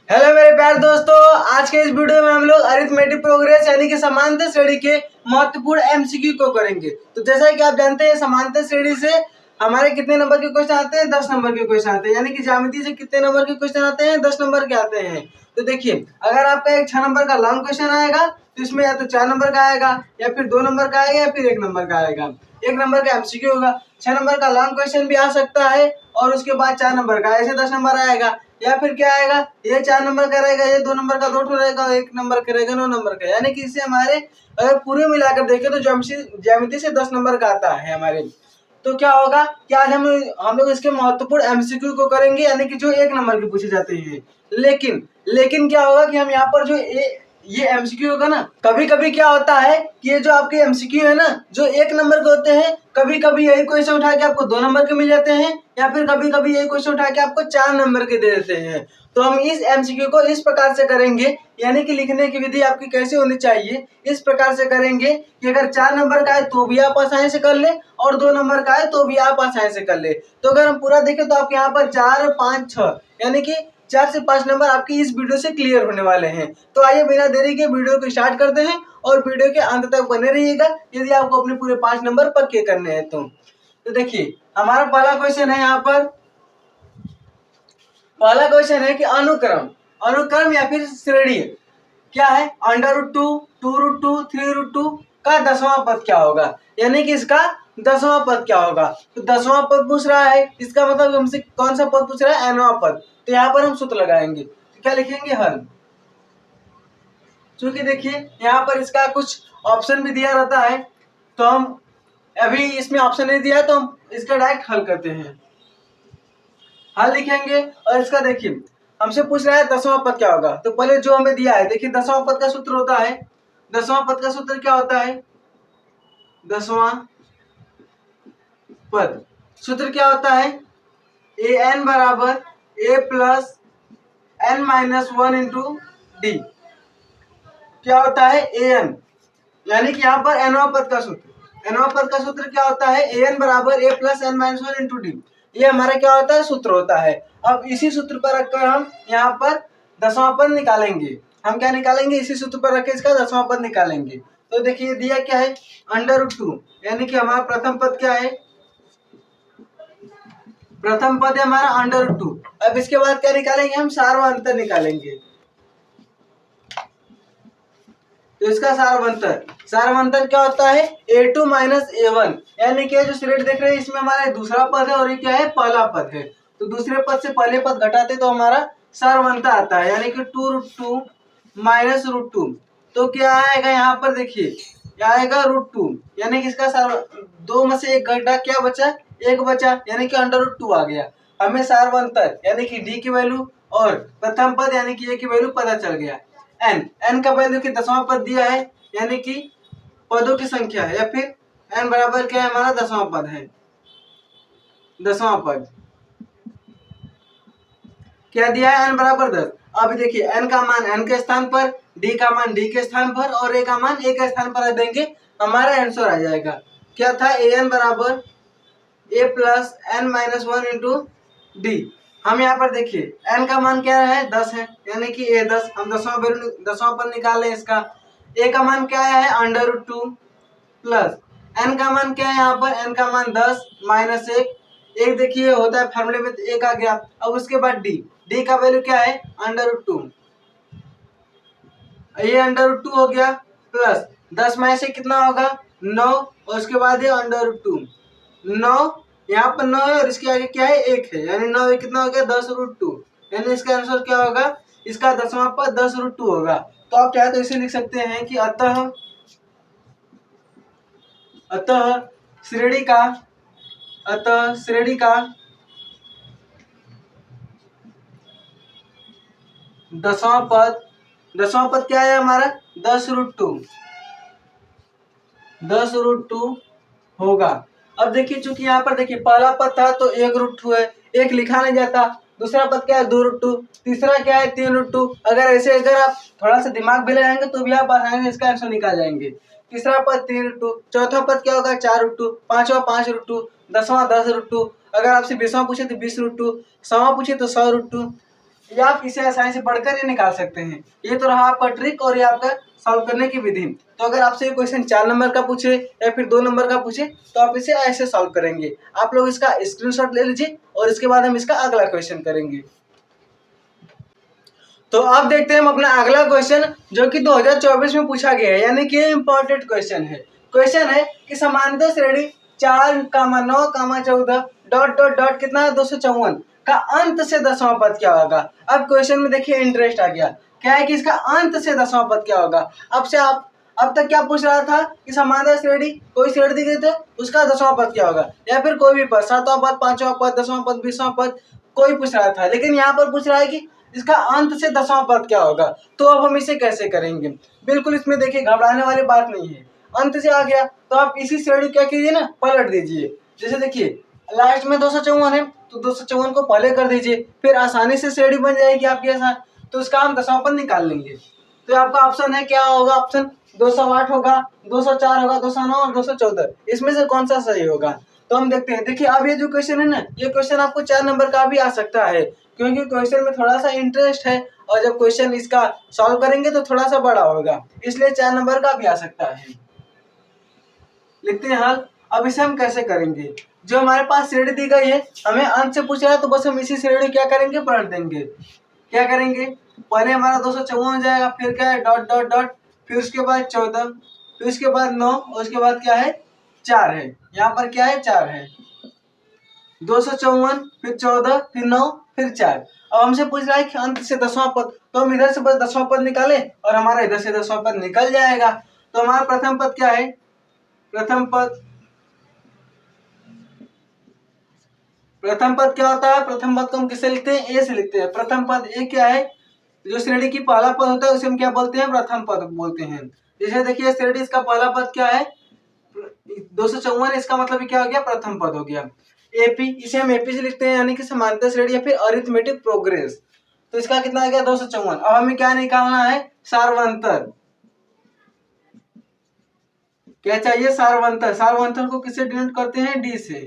Hello मेरे प्यारे दोस्तों, आज के इस वीडियो में हम लोग अरिथमेटिक प्रोग्रेस यानी कि समांतर श्रेणी के महत्वपूर्ण एमसीक्यू को करेंगे। तो जैसा कि आप जानते हैं, समांतर श्रेणी से हमारे कितने नंबर के क्वेश्चन आते हैं? 10 नंबर के क्वेश्चन आते हैं। यानी कि ज्यामिति से कितने नंबर के क्वेश्चन आते हैं? 10 नंबर के आते हैं। तो देखिए, अगर आपका एक 6 नंबर का लॉन्ग क्वेश्चन आएगा तो इसमें या तो 4 नंबर का आएगा, या फिर 2 नंबर का आएगा, या फिर 1 नंबर का आएगा। 1 नंबर का एमसीक्यू होगा। 6 नंबर का लॉन्ग क्वेश्चन भी आ सकता है और उसके बाद 4 नंबर का, ऐसे 10 नंबर आएगा। या फिर क्या आएगा, ये 4 नंबर का रहेगा, ये 2 नंबर का 2 ठो रहेगा, 1 नंबर का रहेगा 9 नंबर का। यानी कि इससे हमारे अगर पूरे मिलाकर देखें तो ज्यामिति से 10 नंबर का आता है हमारे। तो क्या होगा कि आज हम लोग इसके महत्वपूर्ण एमसीक्यू को करेंगे, यानी कि जो 1 नंबर के पूछे जाते हैं। लेकिन क्या होगा कि हम यहाँ पर जो ये एमसीक्यू होगा ना, कभी कभी क्या होता है कि ये जो आपके एमसीक्यू है ना, जो 1 नंबर के होते हैं, कभी कभी यही क्वेश्चन उठा के आपको 2 नंबर के मिल जाते हैं, या फिर कभी कभी यही क्वेश्चन उठा के आपको 4 नंबर के दे देते हैं। तो हम इस एमसीक्यू को इस प्रकार से करेंगे, यानी कि लिखने की विधि आपकी कैसे होनी चाहिए, इस प्रकार से करेंगे कि अगर 4 नंबर का है तो भी आप आसानी से कर ले, और 2 नंबर का है तो भी आप आसानी से कर ले। तो अगर हम पूरा देखें तो आप यहाँ पर 4, 5, 6 यानी कि 4 से 5 नंबर आपकी इस वीडियो से क्लियर होने वाले हैं। तो आइए बिना देरी के वीडियो को स्टार्ट करते हैं और वीडियो के अंत तक बने रहिएगा यदि आपको अपने पूरे 5 नंबर पक्के करने हैं तो देखिए, हमारा पहला क्वेश्चन है। यहाँ पर पहला क्वेश्चन है कि अनुक्रम या फिर श्रेणी क्या है? √2, 2√2, 3√2 का 10वां पद क्या होगा? यानी कि इसका 10वां पद क्या होगा? तो 10वां पद पूछ रहा है, इसका मतलब हमसे कौन सा पद पूछ रहा है? nवां पद। तो यहाँ पर हम सूत्र लगाएंगे। तो क्या लिखेंगे? हल। क्योंकि देखिए यहाँ पर इसका कुछ ऑप्शन भी दिया रहता है, तो हम अभी इसमें ऑप्शन नहीं दिया है तो हम इसका डायरेक्ट हल करते हैं। हल लिखेंगे और इसका देखिए, हमसे पूछ रहा है 10वां पद क्या होगा। तो पहले जो हमें दिया है, देखिए 10वां पद का सूत्र होता है, 10वां पद का सूत्र क्या होता है? 10वां पद सूत्र क्या होता है? an बराबर a plus n-1 into D. क्या होता है? an, यानी कि यहाँ पर nवां पद का सूत्र क्या होता है? an बराबर a plus n-1 into D. ये हमारा क्या होता है? सूत्र होता है। अब इसी सूत्र पर रखकर हम यहाँ पर 10वां पद निकालेंगे। हम क्या निकालेंगे? इसी सूत्र पर रख के इसका 10वां पद निकालेंगे। तो देखिए दिया क्या है? √2, यानी कि हमारा प्रथम पद क्या है? प्रथम पद है हमारा √2। अब इसके बाद क्या निकालेंगे? हम सार्वअंतर निकालेंगे। तो इसका सार्वअंतर क्या होता है? a2 माइनस a1, यानी कि जो श्रेणी देख रहे हैं इसमें हमारा दूसरा पद है और ये क्या है? पहला पद है। तो दूसरे पद से पहले पद घटाते तो हमारा सार्वअंतर आता है, यानी कि 2√2 माइनस √2। तो क्या आएगा यहाँ पर? देखिए क्या आएगा? √2, यानी कि इसका 2 में से 1 घटा, क्या बचा? 1 बचा, यानी कि √2 आ गया। हमें सार्वअंतर यानी कि डी की वैल्यू और प्रथम पद यानी कि ए की वैल्यू पता चल गया। n का वैल्यू कि 10वां पद दिया है, यानी कि पदों की संख्या है, या फिर n बराबर क्या है? हमारा 10वां पद है। 10वां पद क्या दिया है? n बराबर 10। अब देखिए n का मान n के स्थान पर, d का मान d के स्थान पर और a का मान a के स्थान पर रख देंगे, हमारा आंसर आ जाएगा। क्या था? an बराबर a plus n-1 into D. हम यहाँ पर देखिए n का मान क्या है? 10 है, यानी कि a 10। हम 10वां पद निकाल लें इसका। a का मान क्या है? √2 प्लस n का मान क्या है? यहाँ पर n का मान 10 माइनस 1 देखिए होता है फॉर्मूले में, तो 1 आ गया। अब उसके बाद d का वैल्यू क्या है? √2। ये √2 हो गया, प्लस 10 में से कितना होगा? 9, और उसके बाद ये √2 9, यहाँ पर 9 है और इसके आगे क्या है? 1 है, यानी 9 कितना हो गया? 10√2, यानी इसका आंसर क्या होगा? इसका 10वां पद 10√2 होगा। तो आप चाहे तो इसे लिख सकते हैं कि अतः श्रेणी का 10वां पद क्या है हमारा? 10√2 होगा। अब देखिए चूंकि यहाँ पर देखिए पहला पद था तो 1√2 है, 1 लिखा नहीं जाता। दूसरा पद क्या है? 2√2। तीसरा क्या है? 3√2। अगर आप थोड़ा सा दिमाग भी लगाएंगे तो भी आप आसानी से इसका आंसर निकाल जाएंगे। तीसरा पद 3√2, चौथा पद क्या होगा? 4√2, पांचवा 5√2, 10वां 10√2। अगर आपसे 20वां पूछे तो 20√2, 100वां पूछे तो 100√2, या आप इसे आसानी से पढ़कर ही निकाल सकते हैं। ये तो रहा आपका ट्रिक और ये आपका सॉल्व करने की विधि। तो अगर आपसे ये क्वेश्चन 4 नंबर का पूछे या फिर 2 नंबर का पूछे तो आप इसे ऐसे सॉल्व करेंगे। आप लोग इसका स्क्रीनशॉट ले लीजिए और इसके बाद हम इसका अगला क्वेश्चन करेंगे। तो अब देखते हैं हम अपना अगला क्वेश्चन जो कि 2024 में पूछा गया है, यानी कि इम्पोर्टेंट क्वेश्चन है। क्वेश्चन है कि समांतर श्रेणी 4,9,14 डॉट डॉट डॉट कितना है 254 का अंत से 10वां पद क्या होगा। अब क्वेश्चन में देखिए इंटरेस्ट आ गया, क्या है कि इसका अंत से 10वां पद क्या होगा। अब तक क्या पूछ रहा था कि समांतर श्रेणी कोई श्रेणी दी गई तो उसका 10वां पद क्या होगा, या फिर कोई भी पद 7वां पद 5वां पद 10वां पद 20वां पद कोई पूछ रहा था। लेकिन यहाँ पर पूछ रहा है कि इसका अंत से 10वां पद क्या होगा। तो अब हम इसे कैसे करेंगे, बिल्कुल इसमें देखिए घबराने वाली बात नहीं है। अंत से आ गया तो आप इसी श्रेणी क्या कीजिए ना, पलट दीजिए। जैसे देखिए लास्ट में 254 है तो 254 को पहले कर दीजिए, फिर आसानी से श्रेणी बन जाएगी आपके साथ। तो इसका हम 10वां पद निकाल लेंगे। तो आपका ऑप्शन है क्या होगा, ऑप्शन 208 होगा, 204 होगा, 209 और 214। इसमें से कौन सा सही होगा। तो हम देखते हैं। देखिए अब ये जो क्वेश्चन है ना, ये क्वेश्चन आपको 4 नंबर का भी आ सकता है, क्योंकि क्वेश्चन में थोड़ा सा इंटरेस्ट है और जब क्वेश्चन इसका सॉल्व करेंगे तो थोड़ा सा बड़ा होगा, इसलिए 4 नंबर का भी आ सकता है। लिखते हैं हल। अब इसे हम कैसे करेंगे, जो हमारे पास श्रेणी दी गई है हमें अंत से पूछ रहा है तो बस हम इसी श्रेणी क्या करेंगे, पलट देंगे। क्या करेंगे, पहले हमारा 254 हो जाएगा, फिर क्या है डॉट डॉट डॉट, फिर उसके बाद 14, फिर उसके बाद 9 और उसके बाद क्या है 4 है। यहाँ पर क्या है 4 है, 254 फिर 14 फिर 9 फिर 4। अब हमसे पूछ रहा है कि अंत से 10वां पद, तो हम इधर से बस 10वां पद निकाले और हमारा इधर से 10वां पद निकल जाएगा। तो हमारा प्रथम पद क्या है, प्रथम पद क्या होता है, प्रथम पद को हम किससे लिखते हैं, ए से लिखते हैं। प्रथम पद ए क्या है, जो श्रेणी की पहला पद होता है उसे हम क्या बोलते हैं, प्रथम पद बोलते हैं। जैसे देखिए श्रेणी इसका पहला पद क्या है 254, इसका मतलब क्या हो गया, प्रथम पद हो गया। एपी, इसे हम एपी से लिखते हैं, यानी कि समांतर श्रेणी या फिर अरिथमेटिक प्रोग्रेस। तो इसका कितना आ गया 254। अब हमें क्या निकालना है, सार्वंतर। क्या चाहिए, सार्वंतर। सार्वंतर को किससे डिनोट करते हैं, डी से।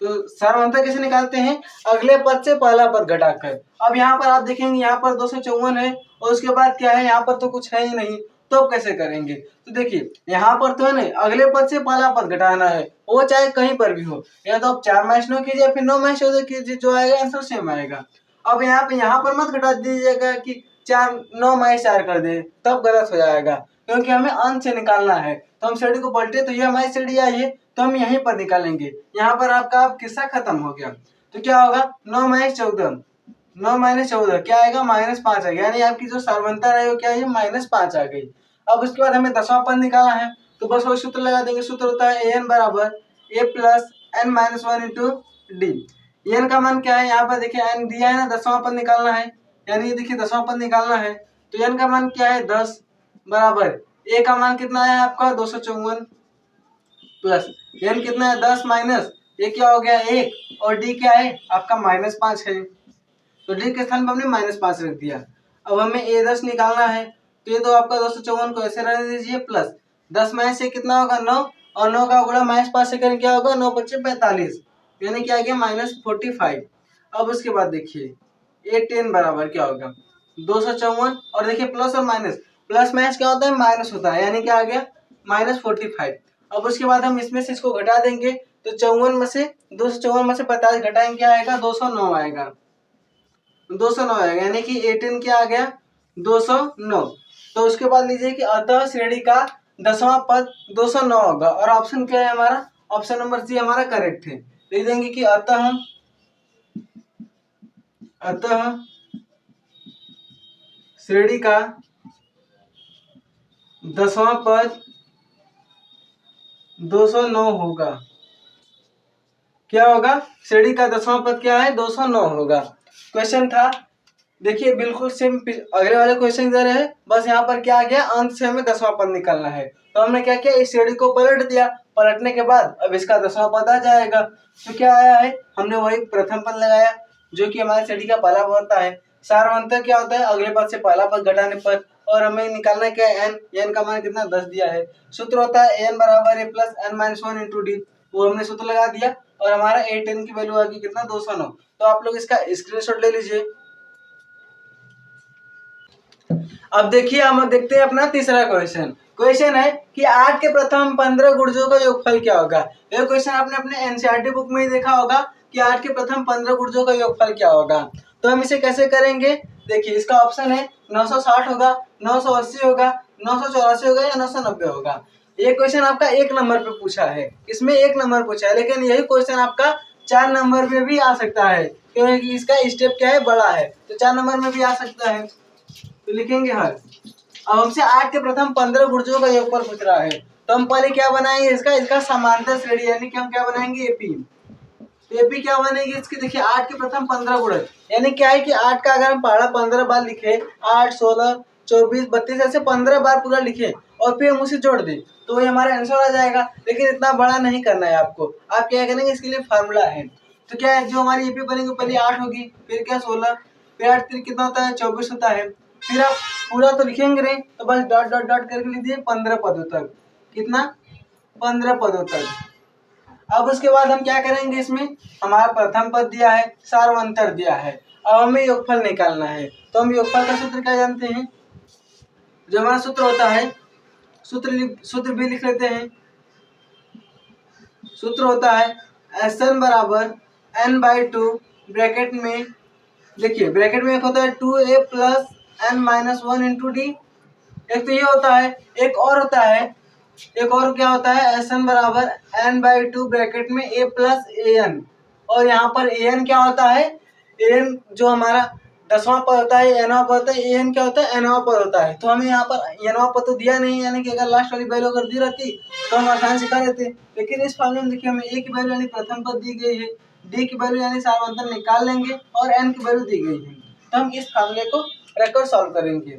तो सार्वंतर कैसे निकालते हैं, अगले पद से पहला पद घटाकर। अब यहाँ पर आप देखेंगे यहाँ पर 254 है और उसके बाद क्या है, यहाँ पर तो कुछ है ही नहीं, तो अब कैसे करेंगे। तो देखिए यहाँ पर तो है ना, अगले पद से पहला पद घटाना है, वो चाहे कहीं पर भी हो। या तो आप 4 माइनस 9 कीजिए फिर 9 माइनस 14 कीजिए, जो आएगा आंसर सेम आएगा। अब यहाँ पर मत घटा दीजिएगा कि 9 माइनस 4 कर दे, तब गलत हो जाएगा, क्योंकि हमें अंत से निकालना है। तो हम श्रेणी को पलटे तो ये हमारी श्रेणी आई है, तो हम यहीं पर निकालेंगे। यहाँ पर आपका किस्सा खत्म हो गया। तो क्या होगा 9 माइनस 14, 9 माइनस 14 क्या आएगा, -5 आ गया, यानी आपकी जो सार्वंतर है वो क्या है, -5 आ गई। अब उसके बाद हमें 10वां पद निकालना है, तो बस वो सूत्र लगा देंगे। सूत्र होता है an बराबर a plus n-1 into d. N का मान क्या है, यहाँ पर देखिए n दिया है ना, 10वां पद निकालना है, यानी ये देखिए 10वां पद निकालना है। तो n का मान क्या है 10 बराबर a का मान कितना है आपका 254 प्लस n कितना है 10 माइनस ये क्या हो गया 1 और d क्या है आपका -5 है। तो d के स्थान पर हमने -5 रख दिया। अब हमें a 10 निकालना है, तो ये तो आपका 254 को ऐसे रहने दीजिए प्लस 10 माइनस से कितना होगा 9 और 9 का गुणा -5 से करें क्या होगा 9 पच्चीस 45, यानी क्या आ गया -45। अब उसके बाद देखिए a 10 बराबर क्या होगा 254 और देखिए प्लस और माइनस, प्लस माइनस क्या होता है माइनस होता है, यानी क्या आ गया -45। अब उसके बाद हम इसमें से इसको घटा देंगे, तो 54 में से 254 में से 45 घटाएंगे क्या आएगा 209 आएगा, 209 आएगा, यानी कि 18 क्या आ गया 209। तो उसके बाद लीजिए कि अतः श्रेणी का 10वां पद 209 होगा, और ऑप्शन क्या है हमारा, ऑप्शन नंबर सी हमारा करेक्ट है। लिख देंगे कि अतः श्रेणी का 10वां पद 209 होगा। क्या होगा, श्रेणी का 10वां पद क्या है 209 होगा। क्वेश्चन था देखिए बिल्कुल सेम अगले वाले क्वेश्चन की तरह है, बस यहाँ पर क्या आ गया अंत से हमें 10वां पद निकालना है। तो हमने क्या किया इस श्रेणी को पलट दिया, पलटने के बाद अब इसका 10वां पद आ जाएगा। तो क्या आया है, हमने वही प्रथम पद लगाया जो कि हमारे श्रेणी का पहला पद होता है। सार्वंतर क्या होता है अगले पद से पहला पद घटाने पर, और हमें निकालना क्या है n का मान कितना 10 दिया है। सूत्र होता है n बराबर a plus n-1 into D, वो हमने सूत्र लगा दिया और हमारा a10 की वैल्यू आ गई कितना 209। तो आप लोग इसका स्क्रीनशॉट ले लीजिए। अब देखिए हम देखते हैं अपना तीसरा क्वेश्चन। क्वेश्चन है कि 8 के प्रथम 15 गुणजों का योगफल क्या होगा। ये क्वेश्चन आपने अपने एनसीईआरटी बुक में ही देखा होगा कि 8 के प्रथम 15 गुणजों का योगफल क्या होगा। तो हम इसे कैसे करेंगे, देखिए इसका ऑप्शन है 960 होगा, 980 होगा, 984 होगा या 990 होगा। ये क्वेश्चन आपका 1 नंबर पे पूछा है, इसमें 1 नंबर पूछा है, लेकिन यही क्वेश्चन आपका 4 नंबर पे भी आ सकता है क्योंकि इसका स्टेप क्या है, बड़ा है, तो 4 नंबर में भी आ सकता है। तो लिखेंगे हर। अब हमसे 8 के प्रथम 15 गुणजों का योगफल पूछ रहा है, तो हम पहले क्या बनाएंगे, इसका समांतर श्रेणी, यानी कि हम क्या बनाएंगे, एपी। तो एपी क्या बनेगी इसकी, देखिए 8 के प्रथम 15 गुणज, यानी क्या है कि 8 का अगर हम पहाड़ा 15 बार लिखे, 8, 16, 24, 32 ऐसे 15 बार पूरा लिखे और फिर हम उसे जोड़ दें तो ये हमारा आंसर आ जाएगा। लेकिन इतना बड़ा नहीं करना है आपको, आप क्या करेंगे, इसके लिए फार्मूला है। तो क्या है, जो हमारी एपी बनेगी पहले 8 होगी, फिर क्या 16, फिर 8 3 कितना होता है, 24 होता है। फिर आप पूरा तो लिखेंगे नहीं, तो बस डॉट डॉट डॉट करके लिख दिए 15 पदों तक। कितना, 15 पदों तक। अब उसके बाद हम क्या करेंगे, इसमें हमारा प्रथम पद दिया है, सार्वंतर दिया है, अब हमें योगफल निकालना है। तो हम योगफल का सूत्र क्या जानते हैं, जो हमारा सूत्र होता है, सूत्र भी लिख लेते हैं। सूत्र होता है Sn बराबर n/2 ब्रैकेट में, देखिए ब्रैकेट में एक होता है 2a plus n-1 into D, एक तो ये होता है, एक और होता है, एक और क्या होता है, Sn बराबर n/2 ब्रैकेट में a प्लस an, और यहाँ पर an क्या होता है, an जो हमारा 10वां पद होता है, nवां पद होता है, an क्या होता है, nवां पद होता है। तो हमें यहाँ पर nवां पद तो दिया नहीं, यानी कि अगर लास्ट वाली वैल्यू अगर दी रहती तो हम आसान से कर देते, लेकिन इस फॉर्मूले में देखिए हमें a की वैल्यू यानी प्रथम पद दी गई है, d की वैल्यू यानी सार्वंतर निकाल लेंगे और n की वैल्यू दी गई है, तो हम इस फॉर्मूले को रखकर सॉल्व करेंगे।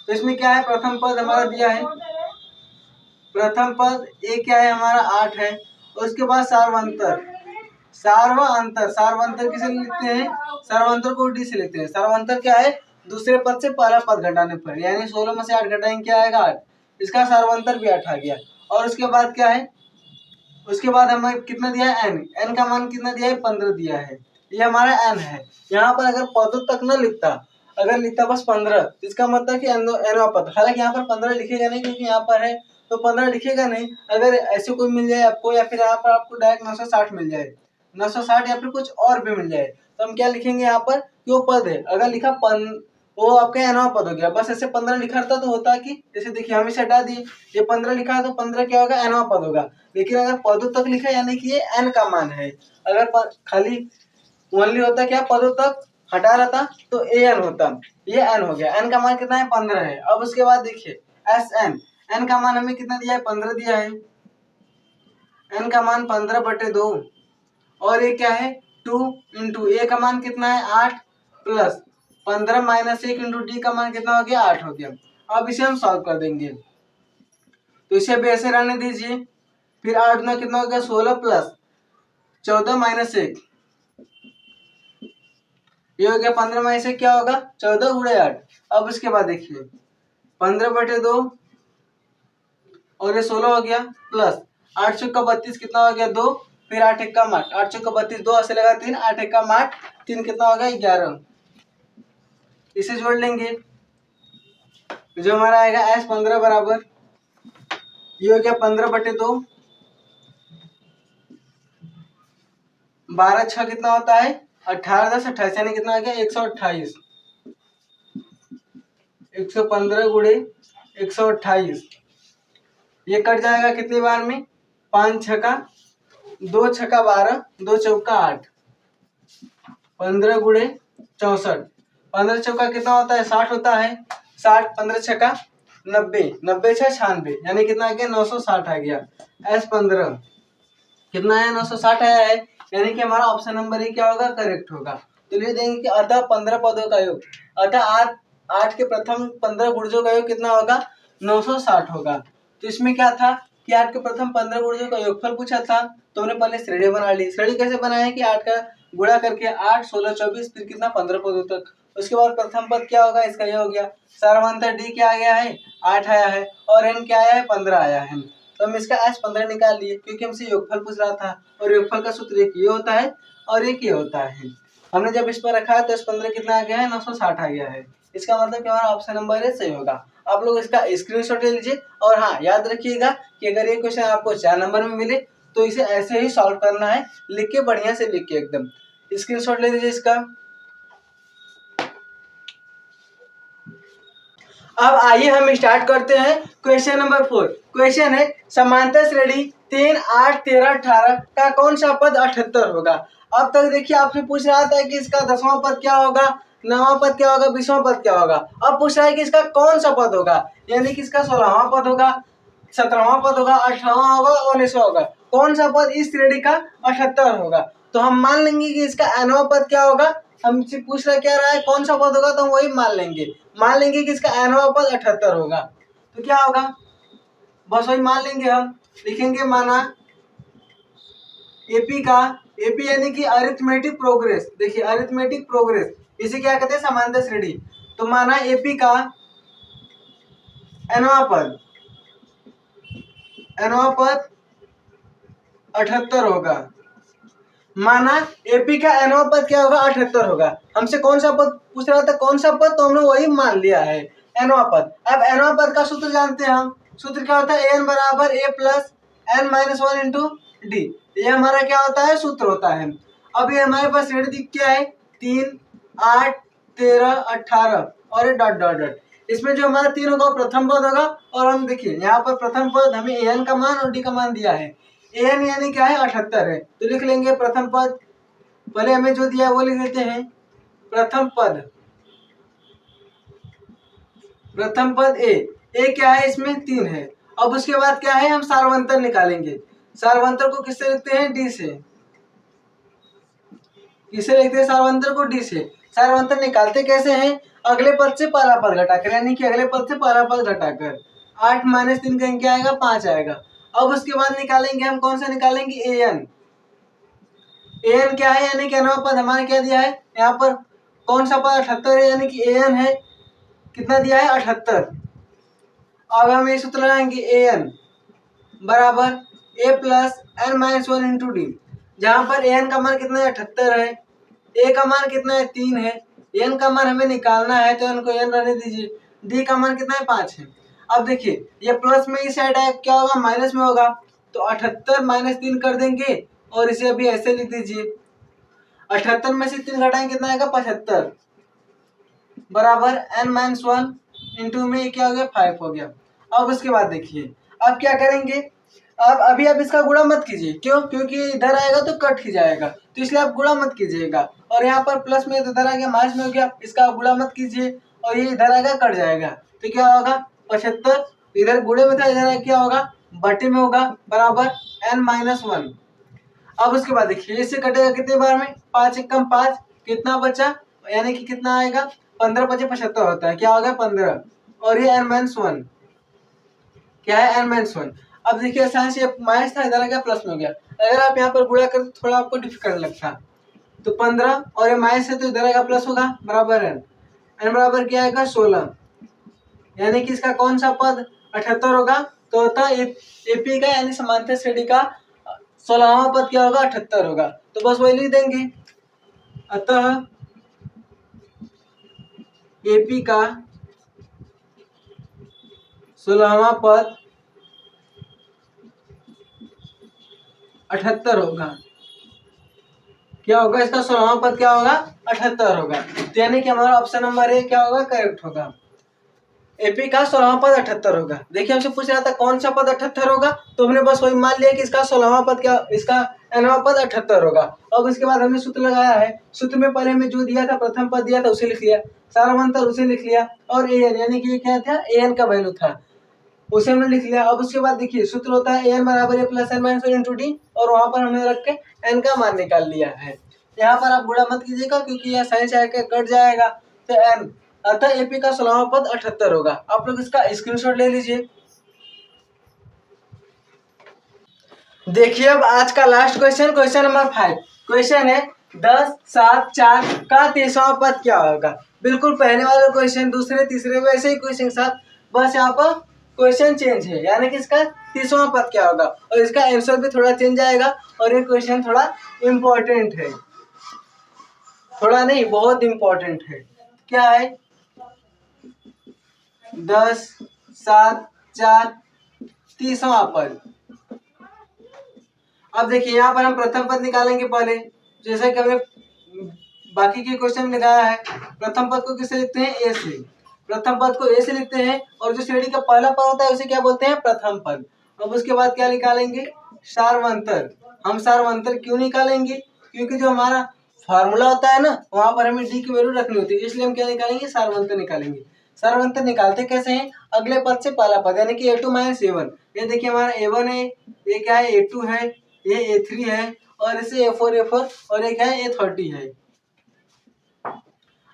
तो इसमें क्या है, प्रथम पद हमारा दिया है, प्रथम पद ए क्या है हमारा 8 है, उसके बाद सार्वंतर, सार्वंतर किसे लिखते हैं, सार्वंतर को डी से लिखते हैं। सार्वंतर क्या है, दूसरे पद से पहला पद घटाने पर, यानी 16 में से 8 घटाएंगे क्या आएगा, 8, इसका सार्वंतर भी 8 आ गया। और उसके बाद क्या है, उसके बाद हमें कितना दिया है, n का मान कितना दिया है, 15 दिया है, ये हमारा n है। यहाँ पर अगर पदों तक न लिखता, अगर लिखता बस 15, इसका मतलब कि nवां पद, हालांकि यहाँ पर 15 लिखेगा नहीं क्योंकि यहाँ पर है, तो 15 लिखेगा नहीं। अगर ऐसे कोई मिल जाए आपको, या फिर यहाँ पर आपको डायरेक्ट 960 मिल जाए, 960 या फिर कुछ और भी मिल जाए, तो हम क्या लिखेंगे यहाँ पर कि वो पद है, अगर लिखा वो आपका nवां पद हो गया। बस ऐसे 15 लिखा रहता तो होता कि, जैसे देखिए हम इसे हटा दिए, ये 15 लिखा है तो 15 क्या होगा, nवां पद होगा। लेकिन अगर पदों तक लिखा यानी कि ये n का मान है, अगर खाली ओनली होता क्या, पदों तक हटा रहता तो an होता, ये n हो गया, n का मान कितना है, 15 है। अब उसके बाद देखिए Sn, n का मान हमें कितना दिया है, 15 दिया है, n का मान 15/2, और ये क्या है 2 इंटू ए का मान कितना है 8 प्लस 15 माइनस 1 इंटू डी का मान कितना हो गया, 8 हो गया। अब इसे हम सॉल्व कर देंगे, तो इसे भी ऐसे रहने दीजिए। फिर 8 में कितना हो गया, 16 प्लस 14 माइनस 1, ये हो गया 15 माइनस 1 क्या होगा, 14 गुणे 8। अब उसके बाद देखिए 15/2 और ये 16 हो गया, प्लस 8 चौका 32 कितना हो गया 2, फिर 8 एक्का 8, 8 चौका 32, 2 ऐसे लगा 3, 8 एक्का 8, 3 कितना हो गया 11, इसे जोड़ लेंगे, जो हमारा आएगा S15 बराबर, ये हो गया 15/2, 12 6 कितना होता है 18, 10 28, यानी कितना आ गया 128, 115 गुणे 128, ये कट जाएगा कितनी बार में, 5 छक्का 2 छक्का 12, 2 चौका 8, 15 गुणे 64, 15 चौका कितना होता है 60 होता है, 60, 15 छक्का 90, 90 छः 96, यानी कितना आ गया 960 आ गया। S15 कितना है 960 आया है, यानी कि हमारा ऑप्शन नंबर ए क्या होगा, करेक्ट होगा। तो लिख देंगे कि अतः 15 पदों का योग, अतः 8 के प्रथम 15 गुणजों का योग कितना होगा, 960 होगा। तो इसमें क्या था कि 8 के प्रथम 15 गुणजों का योगफल पूछा था, तो हमने पहले श्रेणी बना ली। श्रेणी कैसे बनाए कि 8 का गुणा करके 8, 16, 24, फिर कितना 15 पदों तक। उसके बाद प्रथम पद क्या होगा, इसका ये हो गया, सार्वंतर डी क्या आ गया है 8 आया है, और n क्या आया है 15 आया है। तो हम इसका S15 निकाल लिए क्योंकि हमसे योगफल पूछ रहा था, और योगफल का सूत्र एक ये होता है और एक ये होता है। हमने जब इस पर रखा है तो S15 कितना आ गया है 960 आ गया है। इसका मतलब कि हमारा ऑप्शन नंबर ए सही होगा। आप लोग इसका स्क्रीनशॉट ले लीजिए और हाँ याद रखिएगा कि अगर ये क्वेश्चन आपको 4 नंबर में मिले तो इसे ऐसे ही सॉल्व करना है, लिख के बढ़िया से लिख के एकदम स्क्रीनशॉट ले लीजिए इसका। अब आइए हम स्टार्ट करते हैं क्वेश्चन नंबर 4। क्वेश्चन है समांतर श्रेणी 3, 8, 13, 18 का कौन सा पद 78 होगा। अब तक देखिए आपसे पूछ रहा था कि इसका 10वां पद क्या होगा, 9वां पद क्या होगा, 20वां पद क्या होगा। अब पूछ रहा है कि इसका कौन सा पद होगा, यानी कि इसका 16वां पद होगा, 17वां पद होगा, 18वां होगा, 19वां होगा। कौन सा पद इस श्रेणी का 78 होगा। तो हम मान लेंगे कि इसका nवां पद क्या होगा। हमसे पूछ रहा क्या रहा है कौन सा पद होगा, तो हम वही मान लेंगे कि इसका nवां पद 78 होगा। तो क्या होगा, बस वही मान लेंगे। हम लिखेंगे माना एपी का, एपी यानी कि अरिथमेटिक प्रोग्रेस। देखिए अरिथमेटिक प्रोग्रेस इसे क्या कहते हैं, समांतर श्रेणी। तो माना एपी का nवां पद 78 होगा। माना एपी का nवां पद क्या होगा, 78 होगा। हमसे कौन सा पद पूछ रहा था, कौन सा पद, तो हमने वही मान लिया है nवां पद। अब nवां पद का सूत्र जानते हैं हम। सूत्र क्या होता है, n बराबर a plus n minus 1 into D. ये हमारा क्या होता है, सूत्र होता है। अब ये हमारे पास श्रेणी क्या है, 3, 8, 13, 18 और डॉट डॉट डॉट। इसमें जो हमारा 3 होगा प्रथम पद होगा। और हम देखिए यहाँ पर प्रथम पद हमें an का मान और डी का मान दिया है। an यानी क्या है, 78 है। तो लिख लेंगे प्रथम पद, पहले हमें जो दिया है वो लिख देते हैं प्रथम पद। प्रथम पद ए क्या है, इसमें 3 है। अब उसके बाद क्या है, हम सार्वंतर निकालेंगे। सार्वंतर को किससे लिखते हैं, डी से। किसे लिखते हैं सार्वंतर को, डी से। सार्वंतर निकालते कैसे हैं, अगले पद से पहला पद घटाकर, यानी कि अगले पद से पहला पद घटाकर। 8 माइनस 3 का क्या आएगा, 5 आएगा। अब उसके बाद निकालेंगे हम, कौन सा निकालेंगे, an। an क्या है, यानी कि nवां पद हमारे क्या दिया है यहाँ पर, कौन सा पद 78 है, यानी कि an है, कितना दिया है, 78। अब हम ये सूत्र लगाएंगे an बराबर a plus n minus 1 into D. जहाँ पर an का मान कितना है, 78 है, a का मान कितना है, 3 है, n का मान हमें निकालना है तो n को n रहने दीजिए, d का मान कितना है, 5 है। अब देखिए ये प्लस में इस साइड है, क्या होगा, माइनस में होगा। तो 78 माइनस 3 कर देंगे और इसे अभी ऐसे लिख दीजिए। 78 में से 3 घटाएंगे कितना आएगा, 75 बराबर n माइनस 1 इंटू में क्या हो गया, 5 हो गया। अब उसके बाद देखिए अब क्या करेंगे, अब अभी आप इसका गुणा मत कीजिए, क्यों, क्योंकि इधर आएगा तो कट ही जाएगा, तो इसलिए आप गुणा मत कीजिएगा। और यहाँ पर प्लस में तो इधर आ गया, माइनस में हो गया, इसका आप गुणा मत कीजिए और ये इधर आएगा कट जाएगा। तो क्या होगा, 75 इधर गुणे में था, इधर क्या होगा, बटे में होगा, बराबर n माइनस 1। अब उसके बाद देखिए इससे कटेगा कितने बार में, 5 एकम 5, कितना बचा, यानी कि कितना आएगा, 15 × 5 = 75 होता है, क्या होगा 15। और ये n माइनस 1 क्या है, n माइनस 1। अब देखिए आसान से माइनस था, इधर आ गया प्लस में हो गया। अगर आप यहाँ पर गुणा करते तो थोड़ा आपको डिफिकल्ट लगता। तो 15 और ये माइनस है तो इधर आएगा प्लस होगा, बराबर n बराबर क्या आएगा, 16। यानी कि इसका कौन सा पद 78 होगा। तो होता एपी का यानी समांतर श्रेणी का 16वां पद क्या होगा, 78 होगा। तो बस वही लिख देंगे, अतः एपी का 16वां पद 78 होगा। क्या होगा, इसका 16वां पद क्या होगा, 78 होगा। तो यानी कि हमारा ऑप्शन नंबर ए क्या होगा, करेक्ट होगा। एपी का 16वां पद 78 होगा। देखिए हमसे पूछ रहा था कौन सा पद 78 होगा, तो हमने बस वही मान लिया कि इसका 16वां पद क्या, इसका nवां पद 78 होगा। अब उसके बाद हमने सूत्र लगाया है। सूत्र में पहले हमें जो दिया था, प्रथम पद दिया था उसे लिख लिया, सार्वंतर उसे लिख लिया, और an यानी कि ये क्या था, an का वैल्यू था, उसे हमने लिख लिया। अब उसके बाद देखिए सूत्र होता है an बराबर a plus n minus 1 into D, और वहां पर हमने रख के n का मान निकाल लिया है। यहाँ पर आप गुणा मत कीजिएगा क्योंकि यह साइन से आकर कट जाएगा। तो n अतः एपी का 16वां पद 78 होगा। आप लोग इसका स्क्रीनशॉट ले लीजिए। देखिए अब आज का last question, question number 5। Question है 10, 7, 4 का 30वां पद क्या होगा। बिल्कुल पहले वाला क्वेश्चन, दूसरे तीसरे वैसे ही क्वेश्चन के साथ, बस यहाँ पर क्वेश्चन चेंज है, यानी कि इसका 30वां पद क्या होगा, और इसका आंसर भी थोड़ा चेंज आएगा। और ये क्वेश्चन थोड़ा इम्पोर्टेंट है, थोड़ा नहीं बहुत इम्पोर्टेंट है। क्या है, 10, 7, 4, 30वां पद। अब देखिए यहाँ पर हम प्रथम पद निकालेंगे पहले, जैसा कि हमने बाकी के क्वेश्चन में लगाया है। प्रथम पद को किससे लिखते हैं? ए से। प्रथम पद को ए से लिखते हैं और जो श्रेणी का पहला पद होता है उसे क्या बोलते हैं? प्रथम पद। अब उसके बाद क्या निकालेंगे? सार्वंतर। हम सार्वंतर क्यों निकालेंगे? क्योंकि जो हमारा फार्मूला होता है ना, वहां पर हमें डी की वैल्यू रखनी होती है, इसलिए हम क्या निकालेंगे? सार्वंतर निकालेंगे। सार्वंतर निकालते कैसे हैं? अगले पद से पहला पद, यानी कि A2 - A1। ये देखिए हमारा A1 है, ये क्या है? A2 है, ये A3 है, और इसे A4 और एक है A30 है।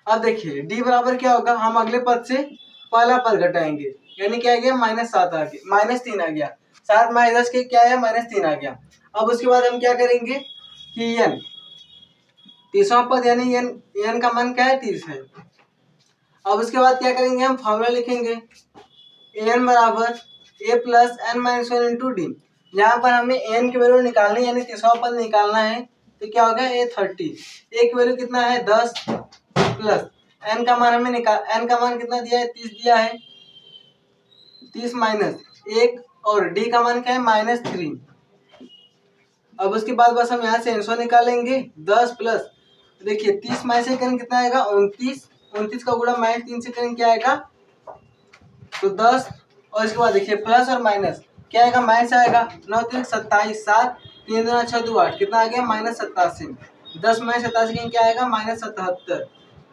अब देखिए D बराबर क्या होगा? हम अगले पद से पहला पद घटाएंगे, यानी क्या आ गया? -7 आ गया, -3 आ गया। 7 - 10 के क्या है? -3 आ गया। अब उसके बाद हम क्या करेंगे कि n 30वां पद, यानी n का मान क्या है? 30 है। अब उसके बाद क्या करेंगे? हम फॉर्मूला लिखेंगे an बराबर a plus n - 1 into D. यहाँ पर हमें n की वैल्यू निकालनी है, यानी 30वां पद निकालना है, तो क्या होगा? A30। a की वैल्यू कितना है? 10 प्लस n का मान हमें n का मान कितना दिया है? 30 दिया है। 30 माइनस 1 और d का मान क्या है? -3। अब उसके बाद बस हम यहाँ से आंसर निकालेंगे। 10 प्लस, देखिए 30 में से करेंगे कितना आएगा? 29। 29 का गुणा -3 से करेंगे क्या आएगा? तो 10। और इसके बाद देखिए प्लस और माइनस क्या आएगा? माइनस आएगा। 9 3 27, 7 3 2 6 2 8, कितना आ गया? -87। 10 में 87 करेंगे क्या आएगा? -77।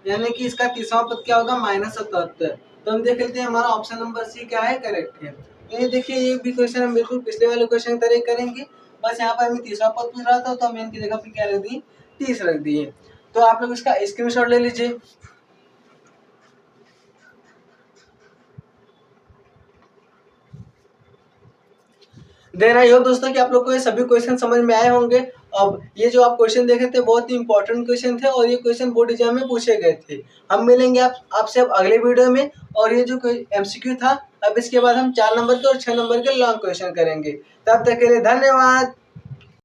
यानी कि इसका 30वां पद क्या होगा? -77। तो हम देख लेते हैं हमारा ऑप्शन नंबर सी क्या है? करेक्ट है। ये देखिए ये भी क्वेश्चन हम बिल्कुल पिछले वाले क्वेश्चन की तरह करेंगे, बस यहाँ पर हमें 30वां पद पूछ रहा था तो हम इनकी जगह पे क्या रख दिए? 30 रख दिए। तो आप लोग इसका स्क्रीनशॉट ले लीजिए। देन आई होप दोस्तों कि आप लोग को ये सभी क्वेश्चन समझ में आए होंगे। अब ये जो आप क्वेश्चन देखे थे बहुत ही इंपॉर्टेंट क्वेश्चन थे और ये क्वेश्चन बोर्ड एग्जाम में पूछे गए थे। हम मिलेंगे आपसे अब अगले वीडियो में, और ये जो MCQ था अब इसके बाद हम 4 नंबर के और 6 नंबर के लॉन्ग क्वेश्चन करेंगे। तब तक के लिए धन्यवाद।